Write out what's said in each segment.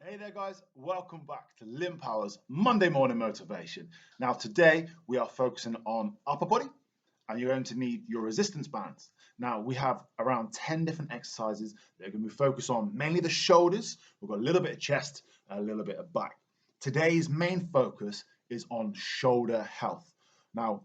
Hey there, guys. Welcome back to Limb Power's Monday Morning Motivation. Now, today we are focusing on upper body and you're going to need your resistance bands. Now, we have around 10 different exercises that are going to be focused on mainly the shoulders. We've got a little bit of chest and a little bit of back. Today's main focus is on shoulder health. Now,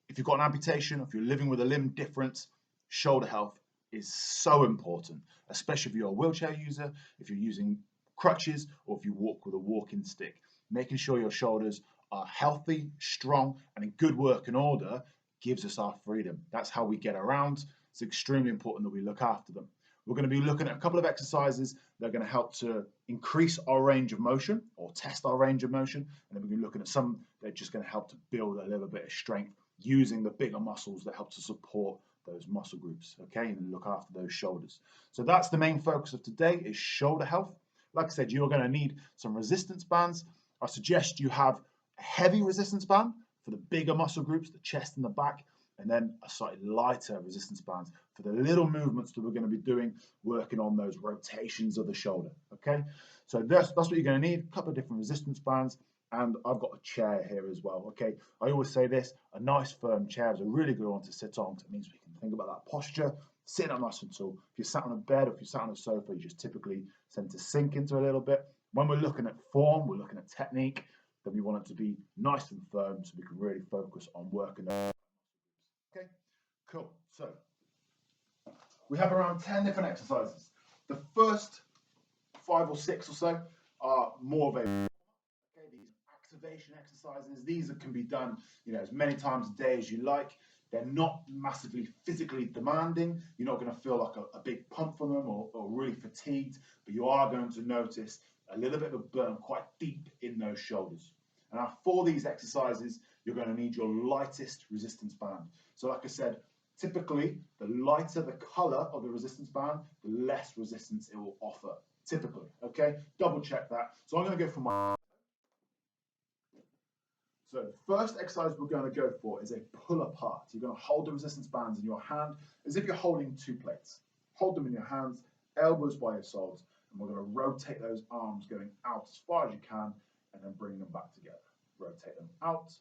if you've got an amputation, if you're living with a limb difference, shoulder health is so important, especially if you're a wheelchair user, if you're using crutches, or if you walk with a walking stick. Making sure your shoulders are healthy, strong, and in good working order gives us our freedom. That's how we get around. It's extremely important that we look after them. We're going to be looking at a couple of exercises that are going to help to increase our range of motion or test our range of motion. And then we're going to be looking at some that are just going to help to build a little bit of strength using the bigger muscles that help to support those muscle groups, okay, and look after those shoulders. So that's the main focus of today is shoulder health. Like I said, you're going to need some resistance bands. I suggest you have a heavy resistance band for the bigger muscle groups, the chest and the back, and then a slightly lighter resistance band for the little movements that we're going to be doing, working on those rotations of the shoulder, okay? So that's what you're going to need, a couple of different resistance bands, and I've got a chair here as well, okay? I always say this, a nice firm chair is a really good one to sit on because it means we can think about that posture, sitting up nice and tall. If you're sat on a bed or if you're sat on a sofa, you just typically tend to sink into a little bit. When we're looking at form, we're looking at technique, then we want it to be nice and firm so we can really focus on working. Okay, cool. So we have around 10 different exercises. The first 5 or 6 or so are more of a these activation exercises. These can be done, as many times a day as you like. They're not massively physically demanding. You're not going to feel like a big pump from them or really fatigued, but you are going to notice a little bit of a burn quite deep in those shoulders. And now for these exercises, you're going to need your lightest resistance band. So like I said, typically the lighter the color of the resistance band, the less resistance it will offer. Typically, okay? Double check that. So I'm going to go for my... So the first exercise we're going to go for is a pull apart. You're going to hold the resistance bands in your hand as if you're holding 2 plates. Hold them in your hands, elbows by your soles, and we're going to rotate those arms going out as far as you can and then bring them back together. Rotate them out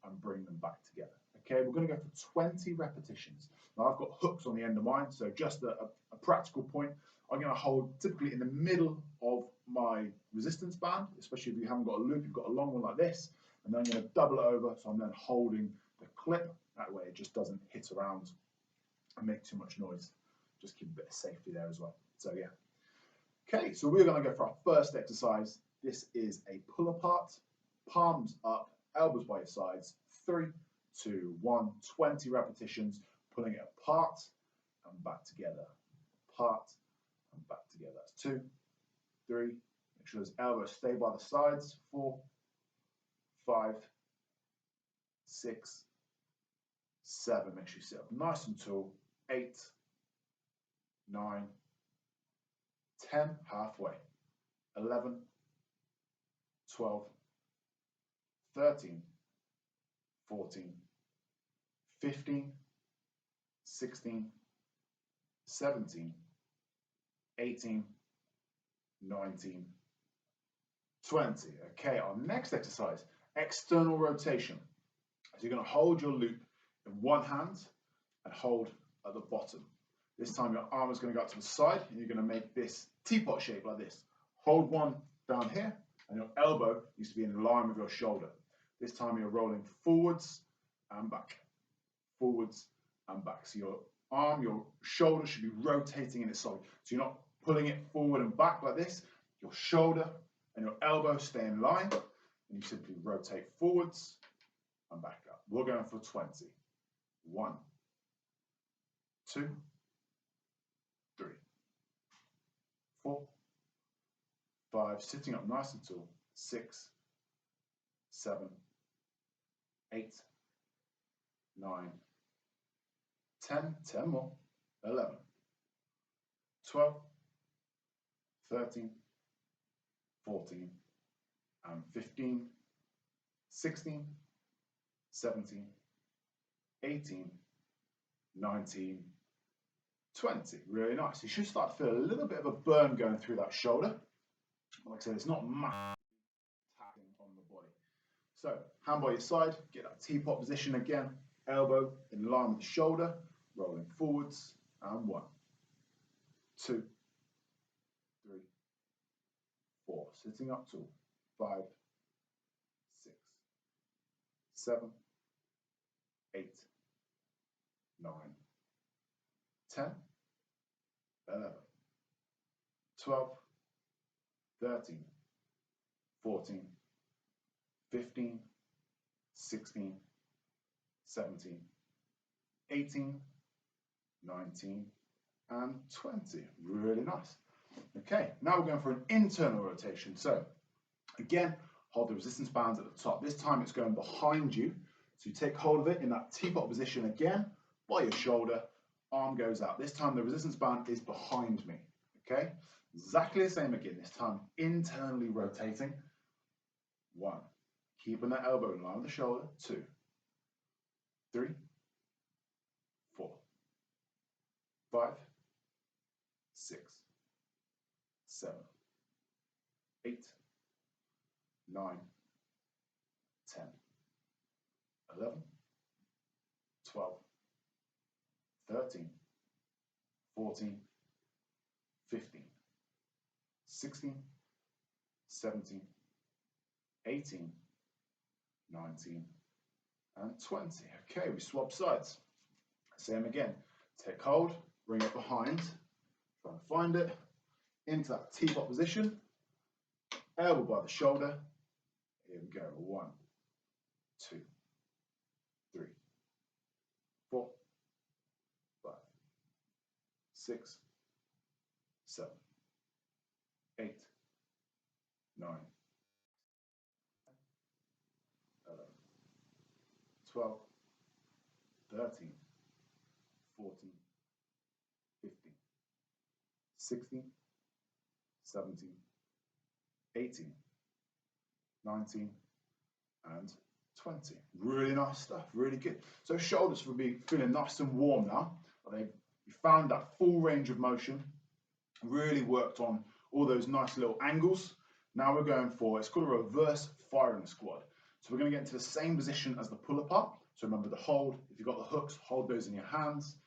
and bring them back together. Okay, we're going to go for 20 repetitions. Now I've got hooks on the end of mine, so just a practical point. I'm going to hold typically in the middle of my resistance band, especially if you haven't got a loop, you've got a long one like this. And then I'm going to double it over, so I'm then holding the clip. That way it just doesn't hit around and make too much noise. Just keep a bit of safety there as well. So yeah. Okay, so we're going to go for our first exercise. This is a pull apart, palms up, elbows by your sides. 3, 2, 1, 20 repetitions, pulling it apart and back together. Apart and back together. That's 2, 3. Make sure those elbows stay by the sides. 4, 5, 6, 7. Make sure you sit up nice and tall. 8, 9, 10, halfway. 11, 12, 13, 14, 15, 16, 17, 18, 19, 20. Okay, our next exercise, external rotation. So you're going to hold your loop in one hand and hold at the bottom. This time your arm is going to go out to the side and you're going to make this teapot shape like this. Hold one down here and your elbow needs to be in line with your shoulder. This time you're rolling forwards and back, forwards and back. So your arm, your shoulder should be rotating in its solid. So you're not pulling it forward and back like this. Your shoulder and your elbow stay in line and you simply rotate forwards and back up. We're going for 20. 1, 2, 3, 4, 5, sitting up nice and tall. 6, 7, 8, 9, 10, 10 more, 11, 12, 13, 14, and 15, 16, 17, 18, 19, 20. Really nice. You should start to feel a little bit of a burn going through that shoulder. Like I said, it's not massive tapping on the body. So, hand by your side, get that teapot position again, elbow in line with the shoulder, rolling forwards, and 1, 2, 3, 4. Sitting up tall, 5, 6, 7, 8, 9, 10, 11, 12, 13, 14, 15, 16, 17, 18, 19, and 20. Really nice. Okay, now we're going for an internal rotation. So again, hold the resistance bands at the top. This time it's going behind you. So you take hold of it in that teapot position again, by your shoulder, arm goes out. This time the resistance band is behind me. Okay, exactly the same again. This time internally rotating. 1, keeping that elbow in line with the shoulder. 2, 3, 4, 5, 6, 7, 8, 9, 10, 11, 12, 13, 14, 15, 16, 17, 18, 19, and 20. Okay, we swap sides. Same again. Take hold, bring it behind, try and find it, into that teapot position, elbow by the shoulder. Here we go. 1, 2, 3, 4, 5, 6, 7, 8, 9, 11, 12, 13, 14, 15, 16, 17, 18, 19, and 20. Really nice stuff, really good. So shoulders will be feeling nice and warm now. You found that full range of motion, really worked on all those nice little angles. Now we're going for, it's called a reverse firing squad. So we're going to get into the same position as the pull apart. So remember the hold, if you've got the hooks, hold those in your hands,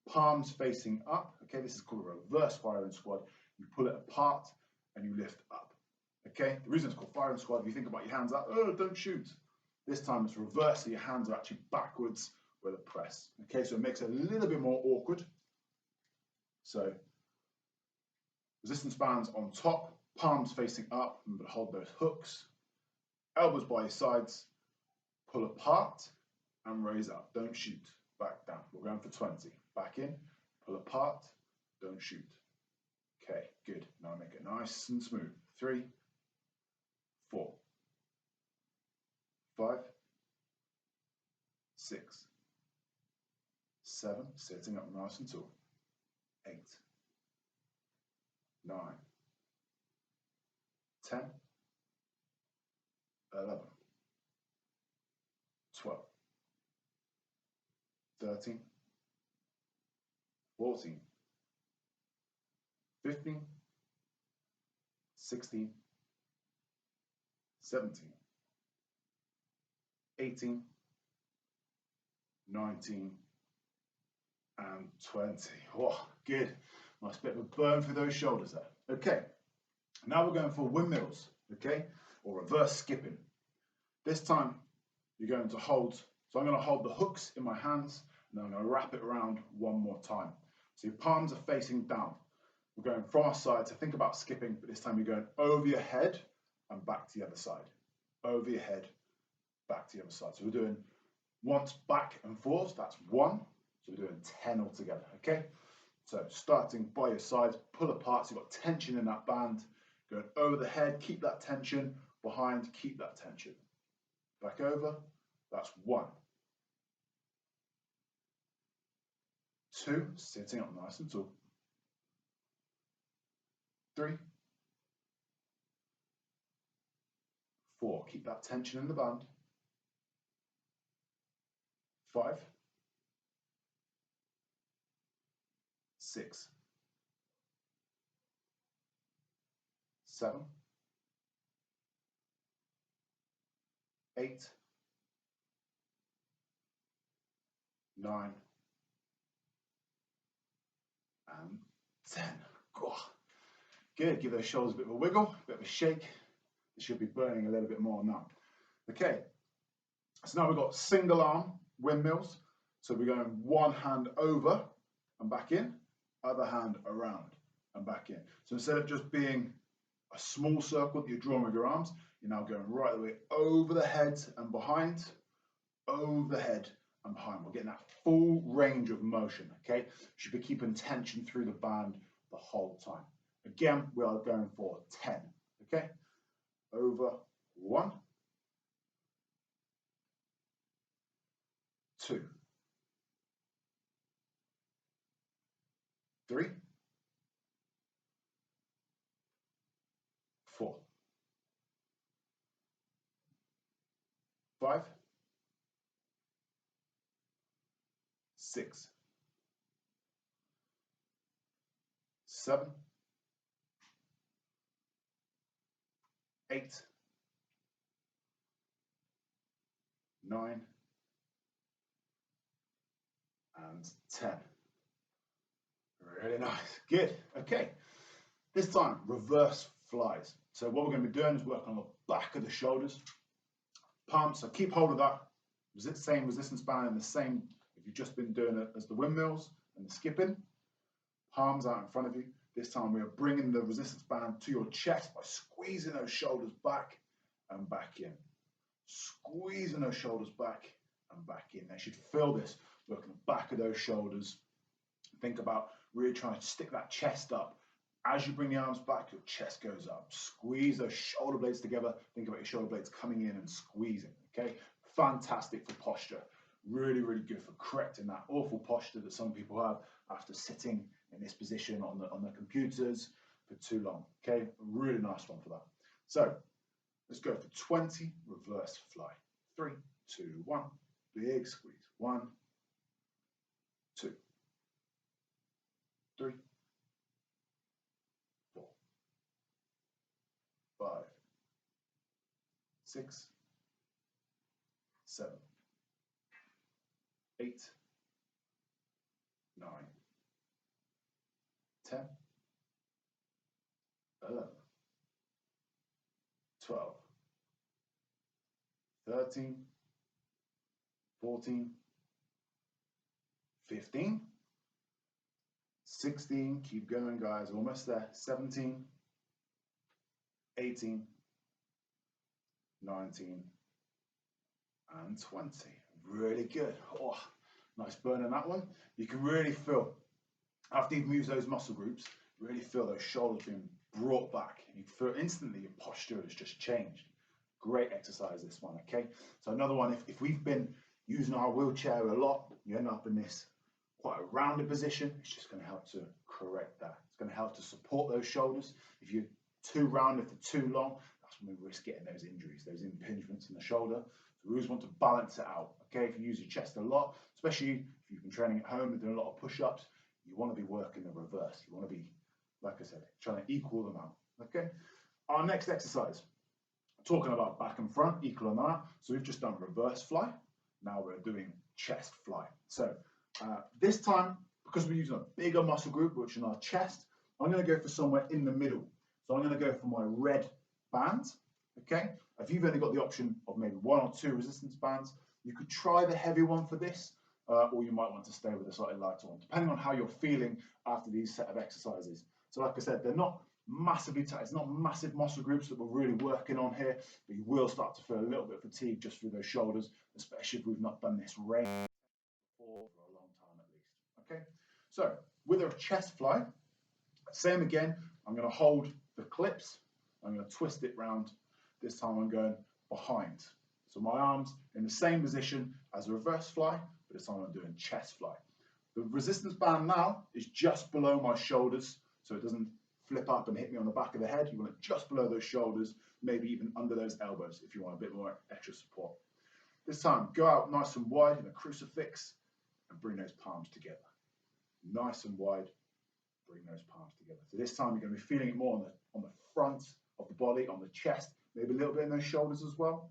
palms facing up. Okay, this is called a reverse firing squad. You pull it apart and you lift up. Okay, the reason it's called firing squad, if you think about your hands out, oh, don't shoot. This time it's reverse, so your hands are actually backwards with a press. Okay, so it makes it a little bit more awkward. So resistance bands on top, palms facing up, remember to hold those hooks, elbows by your sides, pull apart and raise up. Don't shoot, back down. We're going for 20. Back in, pull apart, don't shoot. Okay, good. Now make it nice and smooth. 3, 4, 5, 6, 7, sitting up nice and tall. 8, 9, 10, 11, 12, 13, 14, 15, 16, 17, 18, 19, and 20. Oh, good. Nice bit of a burn through those shoulders there. Okay, now we're going for windmills, okay, or reverse skipping. This time you're going to hold, so I'm going to hold the hooks in my hands and then I'm going to wrap it around one more time. So your palms are facing down. We're going from our side, so think about skipping, but this time you're going over your head and back to the other side. Over your head, back to the other side. So we're doing once back and forth, that's 1. So we're doing 10 altogether, okay? So starting by your side, pull apart, so you've got tension in that band. Going over the head, keep that tension. Behind, keep that tension. Back over, that's 1. 2, sitting up nice and tall. 3, 4, keep that tension in the band. 5, 6, 7, 8, 9, and 10. Good. Give those shoulders a bit of a wiggle, a bit of a shake. They should be burning a little bit more now. Okay. So now we've got single arm windmills. So we're going one hand over and back in, other hand around and back in. So instead of just being a small circle that you're drawing with your arms, you're now going right the way over the head and behind, over the head and behind. We're getting that full range of motion, okay? You should be keeping tension through the band the whole time. Again, we are going for 10, okay? Over 1, 2, 3, 4, 5, 6, 7, 8, 9, and 10. Really nice. Good. Okay. This time, reverse flies. So what we're going to be doing is work on the back of the shoulders. Palms. So keep hold of that same resistance band and the same, if you've just been doing it as the windmills and the skipping. Palms out in front of you. This time we are bringing the resistance band to your chest by squeezing those shoulders back and back in. Squeezing those shoulders back and back in. They should feel this. Work on the back of those shoulders. Think about really trying to stick that chest up. As you bring the arms back, your chest goes up. Squeeze those shoulder blades together. Think about your shoulder blades coming in and squeezing, okay? Fantastic for posture. Really, really good for correcting that awful posture that some people have after sitting in this position on the computers for too long, okay? A really nice one for that. So let's go for 20 reverse fly. 3, 2, 1. Big squeeze. 1, 2, 3, 4, 5, 6, 7, 8, 9, 10, 11, 12, 13, 14, 15, 16, keep going guys, almost there, 17, 18, 19, and 20. Really good. Oh, nice burn on that one. You can really feel, after you've moved those muscle groups, really feel those shoulders being brought back. You feel instantly your posture has just changed. Great exercise, this one, okay? So another one, if we've been using our wheelchair a lot, you end up in this quite a rounded position, it's just going to help to correct that. It's going to help to support those shoulders. If you're too rounded for too long, that's when we risk getting those injuries, those impingements in the shoulder. So we always want to balance it out, okay? If you use your chest a lot, especially if you've been training at home and doing a lot of push-ups, you want to be working the reverse. You want to be, like I said, trying to equal them out, okay? Our next exercise, talking about back and front, equal on that. So we've just done reverse fly. Now we're doing chest fly. So this time, because we're using a bigger muscle group, which is in our chest, I'm going to go for somewhere in the middle. So I'm going to go for my red band, okay? If you've only got the option of maybe 1 or 2 resistance bands, you could try the heavy one for this, or you might want to stay with a slightly lighter one, depending on how you're feeling after these set of exercises. So like I said, they're not massively tight. It's not massive muscle groups that we're really working on here, but you will start to feel a little bit of fatigue just through those shoulders, especially if we've not done this range for a long time at least. Okay, so with a chest fly, same again, I'm going to hold the clips, I'm going to twist it round. This time I'm going behind. So my arms in the same position as a reverse fly, but this time I'm doing chest fly. The resistance band now is just below my shoulders, so it doesn't flip up and hit me on the back of the head. You want it just below those shoulders, maybe even under those elbows if you want a bit more extra support. This time, go out nice and wide in a crucifix and bring those palms together. Nice and wide, bring those palms together. So this time you're going to be feeling it more on the front of the body, on the chest, maybe a little bit in those shoulders as well.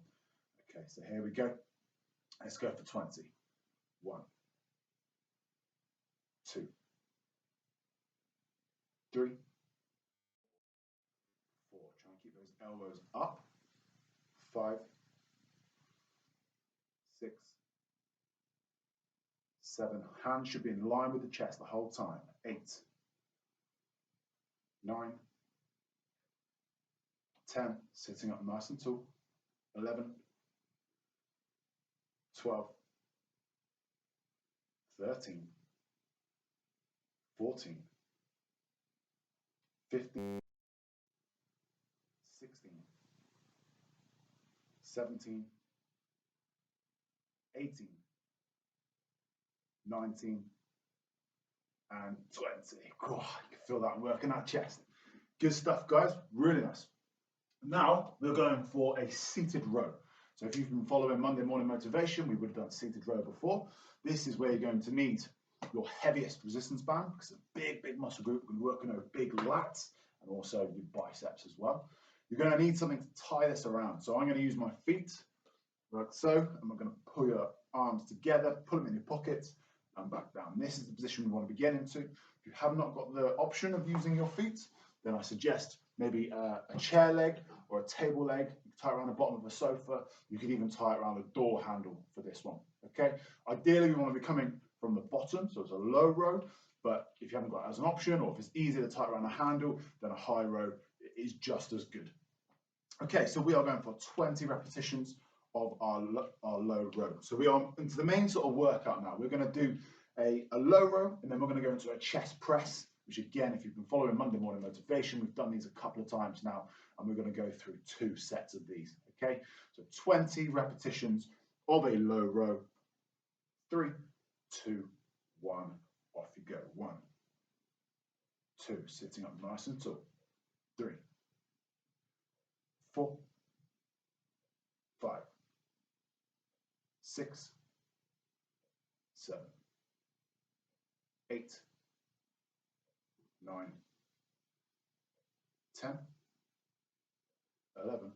Okay, so here we go. Let's go for 20. 1, 2, 3, 4. Try and keep those elbows up. 5, 6, 7. Hands should be in line with the chest the whole time. 8, 9, 10. Sitting up nice and tall. 11, 12, 13, 14, 15, 16, 17, 18, 19, and 20. Oh, you can feel that working that chest. Good stuff, guys. Really nice. Now we're going for a seated row. So if you've been following Monday Morning Motivation, we would have done seated row before. This is where you're going to need your heaviest resistance band, because it's a big, big muscle group. We're working over big lats and also your biceps as well. You're going to need something to tie this around. So I'm going to use my feet like so, and we're going to pull your arms together, pull them in your pockets, and back down. This is the position we want to be getting to. If you have not got the option of using your feet, then I suggest maybe a chair leg or a table leg. You can tie it around the bottom of a sofa. You could even tie it around a door handle for this one. Okay. Ideally, we want to be coming from the bottom, so it's a low row. But if you haven't got it as an option, or if it's easier to tie it around a handle, then a high row is just as good. Okay, so we are going for 20 repetitions of our low row. So we are into the main sort of workout now. We're going to do a low row, and then we're going to go into a chest press, which again, if you've been following Monday Morning Motivation, we've done these a couple of times now, and we're going to go through 2 sets of these. Okay, so 20 repetitions of a low row. 3, 2, 1, off you go. 1, 2, sitting up nice and tall. 3, 4, 5, 6, 7, 8, 9, 10, 11,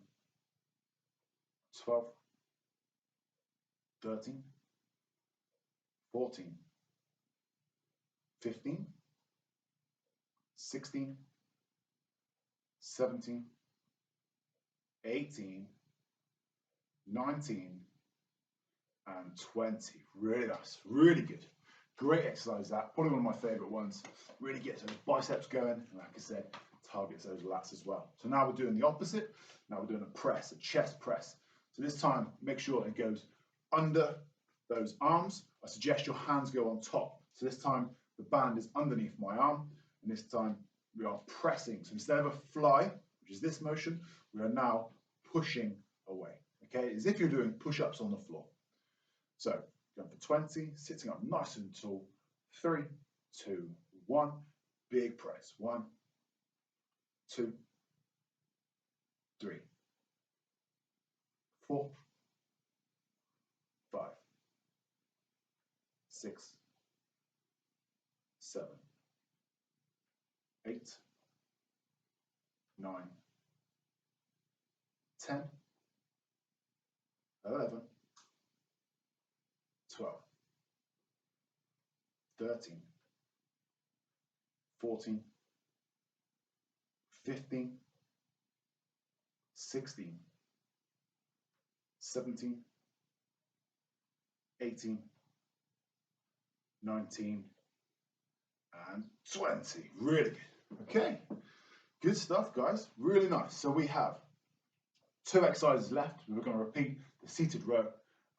12, 13, 14, 15, 16, 17, 18, 19, and 20. Really nice, really good. Great exercise that, probably one of my favorite ones. Really gets those biceps going, and like I said, targets those lats as well. So now we're doing the opposite. Now we're doing a press, a chest press. So this time, make sure it goes under those arms. I suggest your hands go on top. So this time, the band is underneath my arm, and this time we are pressing. So instead of a fly, which is this motion, we are now pushing away. Okay, as if you're doing push-ups on the floor. So going for 20, sitting up nice and tall. 3, 2, 1, big press. 1, 2, 3, 4, 5, 6, 7, 8, 9, 10, 11, 12, 13, 14, 15, 16, 17, 18, 19, and 20. Really good. Okay, good stuff, guys. Really nice. So we have 2 exercises left. We're going to repeat the seated row,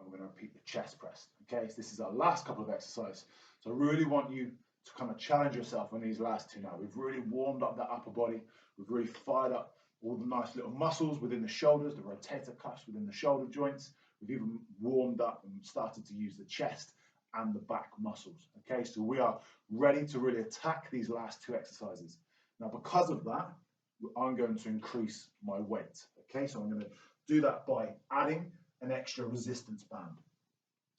and we're going to repeat the chest press. Okay, so this is our last couple of exercises. So I really want you to kind of challenge yourself on these last 2 now. We've really warmed up that upper body. We've really fired up all the nice little muscles within the shoulders, the rotator cuffs within the shoulder joints. We've even warmed up and started to use the chest and the back muscles. Okay, so we are ready to really attack these last 2 exercises. Now, because of that, I'm going to increase my weight. Okay, so I'm going to do that by adding an extra resistance band.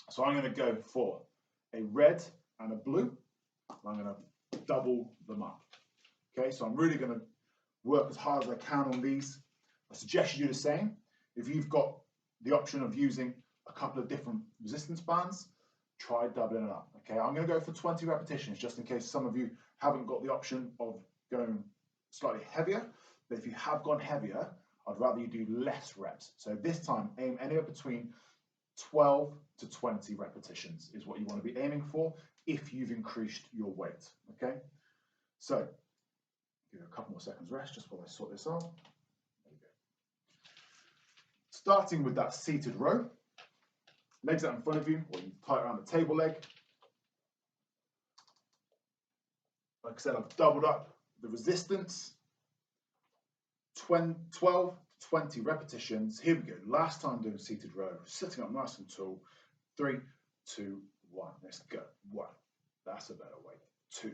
So I'm going to go for a red and a blue. I'm going to double them up. Okay, so I'm really going to work as hard as I can on these. I suggest you do the same. If you've got the option of using a couple of different resistance bands, try doubling it up. Okay, I'm going to go for 20 repetitions just in case some of you haven't got the option of going slightly heavier. But if you have gone heavier, I'd rather you do less reps. So this time, aim anywhere between 12 to 20 repetitions is what you want to be aiming for if you've increased your weight. Okay, so give it a couple more seconds rest just while I sort this out. There we go. Starting with that seated row, legs out in front of you, or you tie it around the table leg. Like I said, I've doubled up the resistance. 12 to 20 repetitions. Here we go. Last time doing seated row, sitting up nice and tall. 3, 2, 1. Let's go. 1. That's a better way. 2,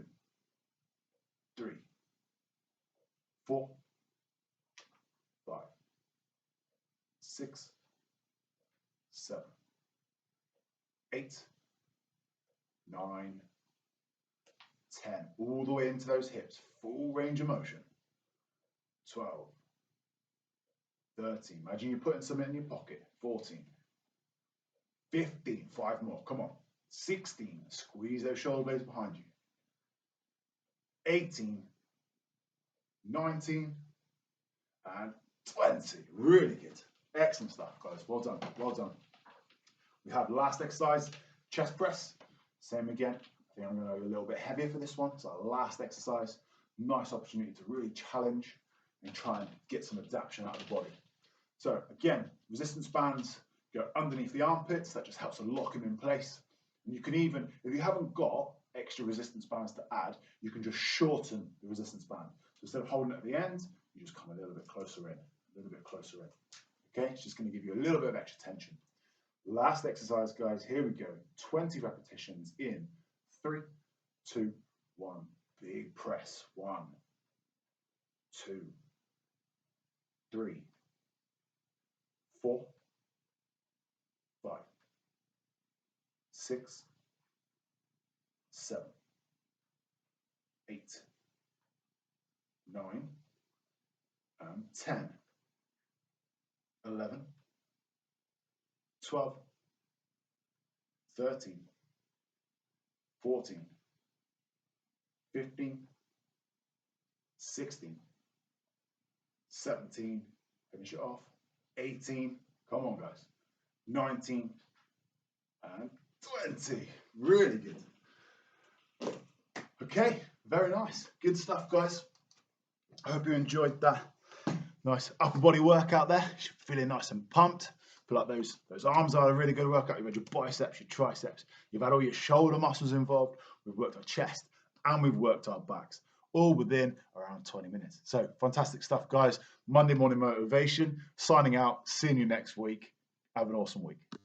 3, 4, 5, 6, 7, 8, 9, 10. All the way into those hips. Full range of motion. 12, 13. Imagine you're putting something in your pocket. 14, 15. 5 more. Come on. 16. Squeeze those shoulder blades behind you. 18, 19, and 20. Really good. Excellent stuff, guys. Well done. Well done. We have last exercise, chest press. Same again. I think I'm going to go a little bit heavier for this one. So our last exercise. Nice opportunity to really challenge and try and get some adaptation out of the body. So again, resistance bands go underneath the armpits. That just helps to lock them in place. And you can even, if you haven't got extra resistance bands to add, you can just shorten the resistance band. So instead of holding it at the end, you just come a little bit closer in, a little bit closer in. Okay, it's just going to give you a little bit of extra tension. Last exercise, guys, here we go. 20 repetitions in 3, 2, 1. Big press. 1, 2, 3, 4, 5, 6, 7, 8, 9, and 10, 11, 12, 13, 14, 15, 16, 17, finish it off, 18, come on guys, 19, and 20. Really good. Okay, very nice. Good stuff, guys. I hope you enjoyed that nice upper body workout there. You should be feeling nice and pumped. Feel like those arms are a really good workout. You've had your biceps, your triceps. You've had all your shoulder muscles involved. We've worked our chest and we've worked our backs, all within around 20 minutes. So fantastic stuff, guys. Monday morning motivation. Signing out. Seeing you next week. Have an awesome week.